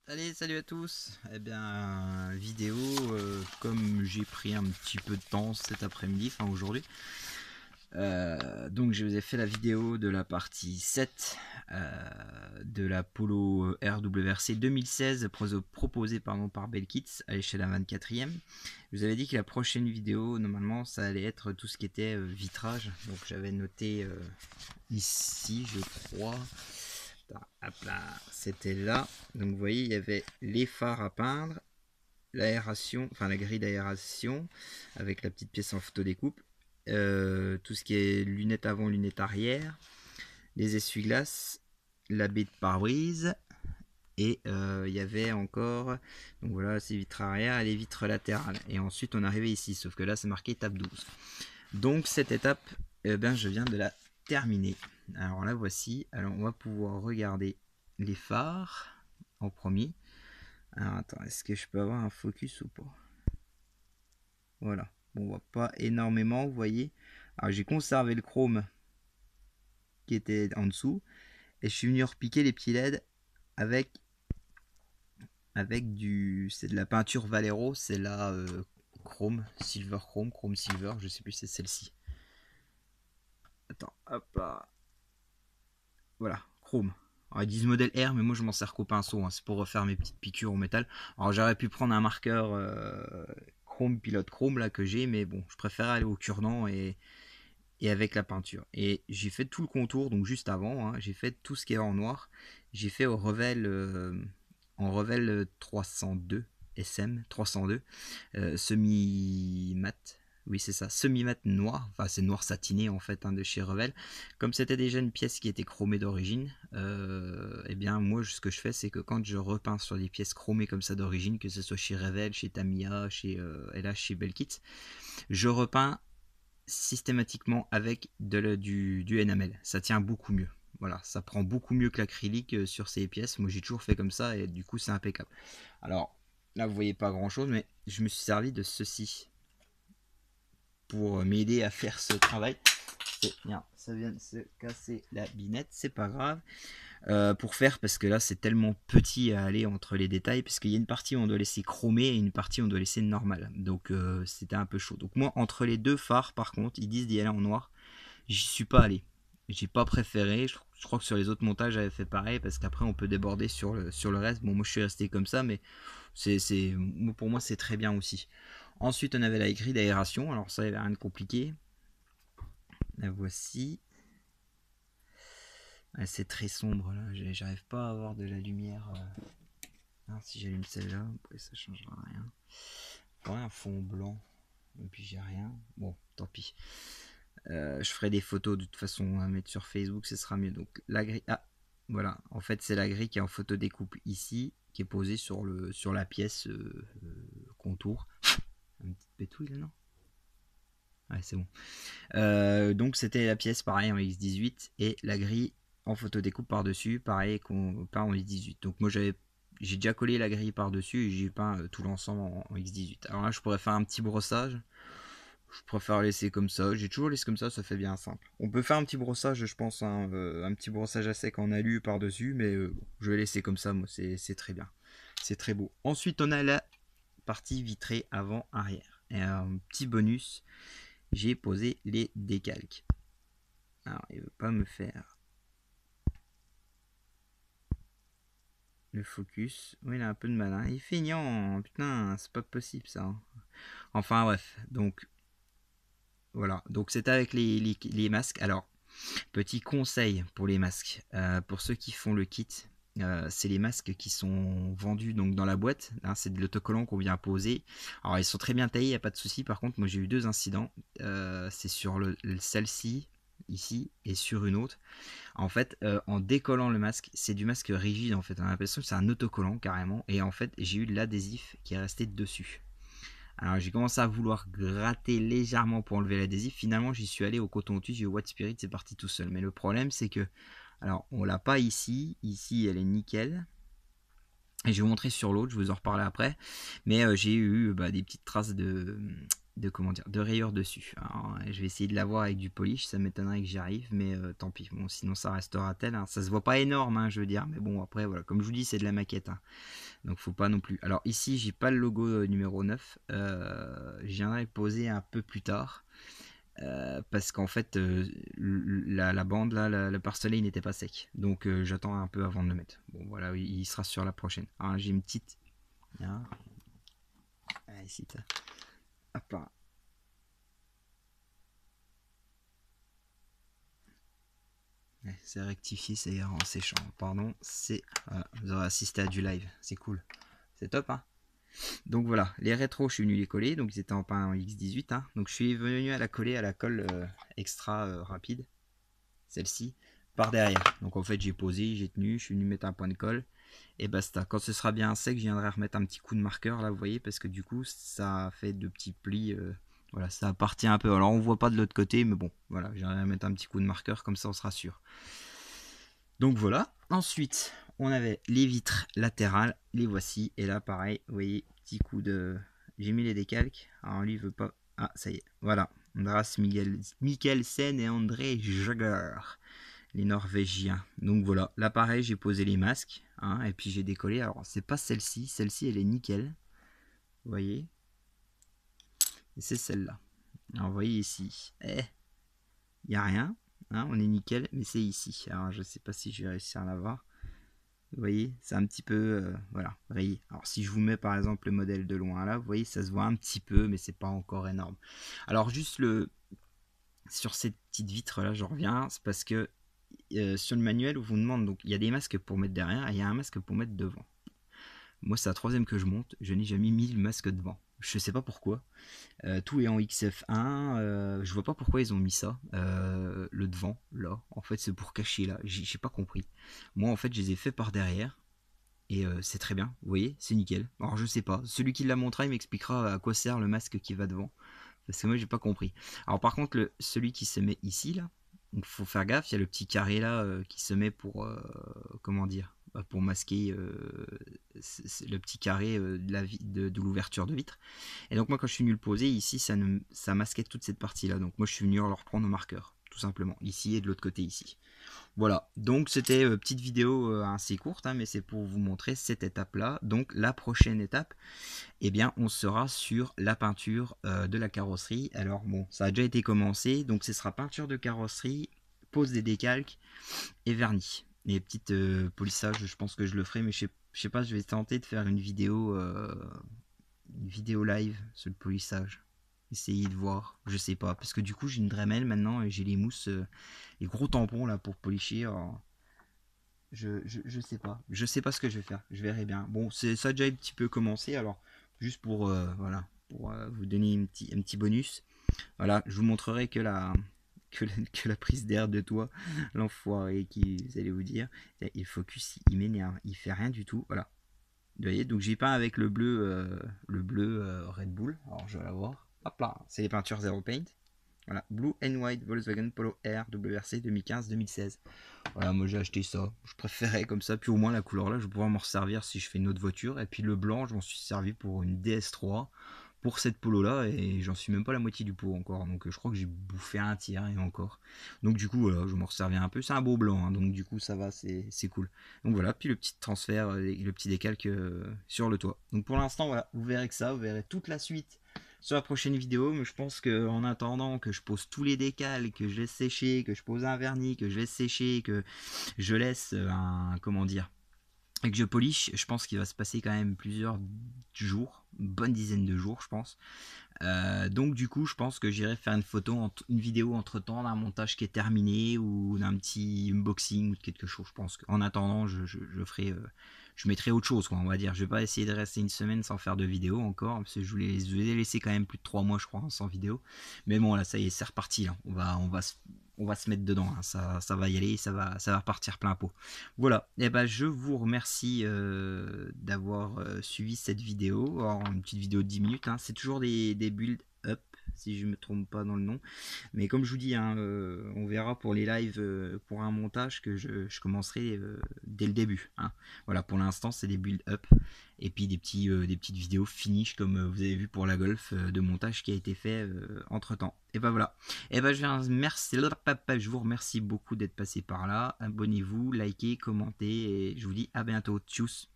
Allez, salut à tous. Eh bien, vidéo, comme j'ai pris un petit peu de temps cet après-midi, enfin aujourd'hui. Donc je vous ai fait la vidéo de la partie 7 de la Polo RWRC 2016 proposée par Bellkits à l'échelle à 24e. Je vous avais dit que la prochaine vidéo, normalement, ça allait être tout ce qui était vitrage. Donc j'avais noté ici, je crois. Hop là, c'était là. Donc vous voyez, il y avait les phares à peindre, l'aération, enfin la grille d'aération avec la petite pièce en photodécoupe, tout ce qui est lunettes avant, lunettes arrière, les essuie-glaces, la baie de pare-brise et il y avait encore, donc voilà, ces vitres arrière et les vitres latérales. Et ensuite on arrivait ici, sauf que là c'est marqué étape 12. Donc cette étape, je viens de la terminer. Alors là voici, alors on va pouvoir regarder les phares en premier. Alors attends, est-ce que je peux avoir un focus ou pas? Voilà, bon, on voit pas énormément, vous voyez. Alors j'ai conservé le chrome qui était en dessous et je suis venu repiquer les petits LED avec c'est de la peinture Valero, c'est la chrome, silver chrome, chrome silver, je sais plus si c'est celle-ci. Attends, hop là. Voilà, chrome. Alors, ils disent modèle R, mais moi je m'en sers qu'au pinceau, hein. C'est pour refaire mes petites piqûres au métal. Alors j'aurais pu prendre un marqueur chrome, pilote chrome là que j'ai, mais bon, je préfère aller au cure-dent et avec la peinture. Et j'ai fait tout le contour, donc juste avant, hein, j'ai fait tout ce qui est en noir. J'ai fait en Revel 302, SM 302, semi-mat. Oui, c'est ça, semi-mat noir, enfin c'est noir satiné en fait, hein, de chez Revel. Comme c'était déjà une pièce qui était chromée d'origine, eh bien moi ce que je fais c'est que quand je repeins sur des pièces chromées comme ça d'origine, que ce soit chez Revel, chez Tamiya, chez LH, chez Belkit, je repeins systématiquement avec du enamel. Ça tient beaucoup mieux. Voilà, ça prend beaucoup mieux que l'acrylique sur ces pièces. Moi j'ai toujours fait comme ça et du coup c'est impeccable. Alors là vous voyez pas grand chose, mais je me suis servi de ceci pour m'aider à faire ce travail. Bien, ça vient de se casser la binette, c'est pas grave. Pour faire, parce que là c'est tellement petit à aller entre les détails, parce qu'il y a une partie où on doit laisser chromé et une partie où on doit laisser normal. Donc c'était un peu chaud. Donc moi entre les deux phares par contre, ils disent d'y aller en noir. J'y suis pas allé. J'ai pas préféré. Je crois que sur les autres montages j'avais fait pareil parce qu'après on peut déborder sur le reste. Bon moi je suis resté comme ça, mais pour moi c'est très bien aussi. Ensuite on avait la grille d'aération. Alors ça il n'y avait rien de compliqué. La voici. Ah, c'est très sombre là. J'arrive pas à avoir de la lumière. Alors, si j'allume celle-là, ça changera rien. Ouais, un fond blanc. Et puis j'ai rien. Bon, tant pis. Je ferai des photos de toute façon à mettre sur Facebook, ce sera mieux. Donc la grille. Ah, voilà. En fait, c'est la grille qui est en photo découpe ici, qui est posée sur la pièce contour. Une petite pétouille là, non? Ouais, c'est bon. Donc c'était la pièce pareil en X18 et la grille en photo découpe par dessus, pareil qu'on peint en X18. Donc moi j'ai déjà collé la grille par dessus et j'ai peint tout l'ensemble en X18. Alors là je pourrais faire un petit brossage. Je préfère laisser comme ça. J'ai toujours laissé comme ça fait bien simple. On peut faire un petit brossage, je pense, hein, un petit brossage à sec en alu par dessus, mais bon, je vais laisser comme ça. Moi, c'est très bien, c'est très beau. Ensuite, on a la partie vitrée avant-arrière. Et un petit bonus, j'ai posé les décalques. Alors, il veut pas me faire le focus. Oui, il a un peu de mal. Hein. Il est feignant. Putain, c'est pas possible ça. Hein. Enfin bref, donc voilà. Donc c'est avec les masques. Alors, petit conseil pour les masques. Pour ceux qui font le kit, c'est les masques qui sont vendus donc dans la boîte. Hein, c'est de l'autocollant qu'on vient poser. Alors ils sont très bien taillés, il n'y a pas de souci. Par contre, moi j'ai eu deux incidents. C'est sur celle-ci, ici, et sur une autre. En fait, en décollant le masque, c'est du masque rigide en fait. On a l'impression que c'est un autocollant carrément. Et en fait, j'ai eu de l'adhésif qui est resté dessus. Alors j'ai commencé à vouloir gratter légèrement pour enlever l'adhésif. Finalement j'y suis allé au coton-tige, j'ai eu White Spirit, c'est parti tout seul. Mais le problème c'est que, alors on l'a pas ici, ici elle est nickel. Et je vais vous montrer sur l'autre, je vous en reparler après. Mais j'ai eu des petites traces comment dire, de rayures dessus. Alors, je vais essayer de l'avoir avec du polish, ça m'étonnerait que j'y arrive, mais tant pis. Bon, sinon ça restera tel. Hein. Ça se voit pas énorme, hein, je veux dire, mais bon, après, voilà, comme je vous dis, c'est de la maquette. Hein. Donc faut pas non plus. Alors ici, j'ai pas le logo numéro 9. Je viendrai le poser un peu plus tard. Parce qu'en fait, la bande, là, le pare-soleil n'était pas sec. Donc j'attends un peu avant de le mettre. Bon, voilà, il sera sur la prochaine. Alors j'ai une petite. Ah, ici, hop là. C'est rectifié, c'est en séchant. Pardon, c'est. Voilà, vous aurez assisté à du live. C'est cool. C'est top, hein. Donc voilà, les rétros, je suis venu les coller. Donc ils étaient en pain en X18. Hein. Donc je suis venu à la coller à la colle extra rapide. Celle-ci. Par derrière. Donc en fait, j'ai posé, j'ai tenu. Je suis venu mettre un point de colle. Et basta. Quand ce sera bien sec, je viendrai remettre un petit coup de marqueur là, vous voyez, parce que du coup, ça fait de petits plis. Voilà, ça appartient un peu. Alors on voit pas de l'autre côté, mais bon, voilà, je viendrai mettre un petit coup de marqueur, comme ça on sera sûr. Donc voilà. Ensuite, on avait les vitres latérales, les voici. Et là, pareil, vous voyez, petit coup de. J'ai mis les décalques. Alors lui, il veut pas. Ah, ça y est. Voilà. Andras Mikkelsen et André Jagger, les Norvégiens. Donc voilà. Là, pareil, j'ai posé les masques. Hein, et puis j'ai décollé. Alors, c'est pas celle-ci. Celle-ci, elle est nickel. Vous voyez. Et c'est celle-là. Alors, vous voyez ici. Il n'y a rien. Hein, on est nickel. Mais c'est ici. Alors, je sais pas si je vais réussir à l'avoir. Vous voyez, c'est un petit peu voilà, rayé. Alors si je vous mets par exemple le modèle de loin là, vous voyez, ça se voit un petit peu, mais c'est pas encore énorme. Alors juste sur cette petite vitre là, je reviens, c'est parce que sur le manuel, on vous demande, donc il y a des masques pour mettre derrière et il y a un masque pour mettre devant. Moi, c'est la troisième que je monte, je n'ai jamais mis le masque devant. Je sais pas pourquoi. Tout est en XF1. Je vois pas pourquoi ils ont mis ça. Le devant, là. En fait, c'est pour cacher là. J'ai pas compris. Moi, en fait, je les ai fait par derrière. Et c'est très bien. Vous voyez, c'est nickel. Alors, je sais pas. Celui qui l'a montré, il m'expliquera à quoi sert le masque qui va devant. Parce que moi, j'ai pas compris. Alors, par contre, celui qui se met ici, là. Donc, faut faire gaffe. Il y a le petit carré là qui se met pour. Comment dire, pour masquer le petit carré de l'ouverture de vitre. Et donc moi quand je suis venu le poser ici, ça masquait toute cette partie là. Donc moi je suis venu le reprendre au marqueur, tout simplement, ici et de l'autre côté ici. Voilà, donc c'était petite vidéo assez courte, hein, mais c'est pour vous montrer cette étape là. Donc la prochaine étape, eh bien on sera sur la peinture de la carrosserie. Alors bon, ça a déjà été commencé, donc ce sera peinture de carrosserie, pose des décalques et vernis. Les petites polissages, je pense que je le ferai, mais je sais pas, je vais tenter de faire une vidéo live sur le polissage. Essayer de voir, je sais pas, parce que du coup j'ai une Dremel maintenant et j'ai les mousses, les gros tampons là pour polisser. Je sais pas ce que je vais faire, je verrai bien. Bon, ça a déjà un petit peu commencé, alors juste pour voilà, pour vous donner un petit bonus. Voilà, je vous montrerai que la prise d'air de toi, l'enfoiré qui, vous allez vous dire, il focus, il m'énerve, il fait rien du tout. Voilà. Vous voyez, donc j'ai peint avec le bleu Red Bull. Alors je vais la voir. Hop là, c'est les peintures Zero Paint. Voilà, Blue and White Volkswagen Polo R WRC 2015-2016. Voilà, moi j'ai acheté ça. Je préférais comme ça, puis au moins la couleur là, je vais pouvoir m'en resservir si je fais une autre voiture. Et puis le blanc, je m'en suis servi pour une DS3 pour cette polo là et j'en suis même pas la moitié du pot encore, donc je crois que j'ai bouffé un tiers et encore, donc du coup voilà, je m'en resservais un peu. C'est un beau blanc hein, donc du coup ça va, c'est cool. Donc voilà, puis le petit transfert, le petit décalque sur le toit. Donc pour l'instant voilà, vous verrez que ça, vous verrez toute la suite sur la prochaine vidéo, mais je pense que en attendant que je pose tous les décals, que je laisse sécher, que je pose un vernis, que je laisse sécher, que je laisse un, comment dire, et que je polish, je pense qu'il va se passer quand même plusieurs jours, une bonne dizaine de jours je pense. Donc du coup je pense que j'irai faire une vidéo entre temps d'un montage qui est terminé ou d'un petit unboxing ou de quelque chose. Je pense qu'en attendant je ferai je mettrai autre chose quoi, on va dire. Je vais pas essayer de rester une semaine sans faire de vidéo encore, parce que je voulais laisser quand même plus de 3 mois je crois sans vidéo. Mais bon là ça y est, c'est reparti là. On va se mettre dedans, hein. Ça va y aller, ça va repartir plein pot. Voilà, et ben je vous remercie d'avoir suivi cette vidéo. Alors, une petite vidéo de 10 minutes, hein. C'est toujours des build up, si je me trompe pas dans le nom. Mais comme je vous dis, hein, on verra pour les lives, pour un montage que je commencerai dès le début. Hein. Voilà, pour l'instant, c'est des build-up et puis des petites vidéos finish comme vous avez vu pour la golf de montage qui a été fait entre temps. Et ben voilà. Et ben je vous remercie beaucoup d'être passé par là. Abonnez-vous, likez, commentez et je vous dis à bientôt. Tchuss.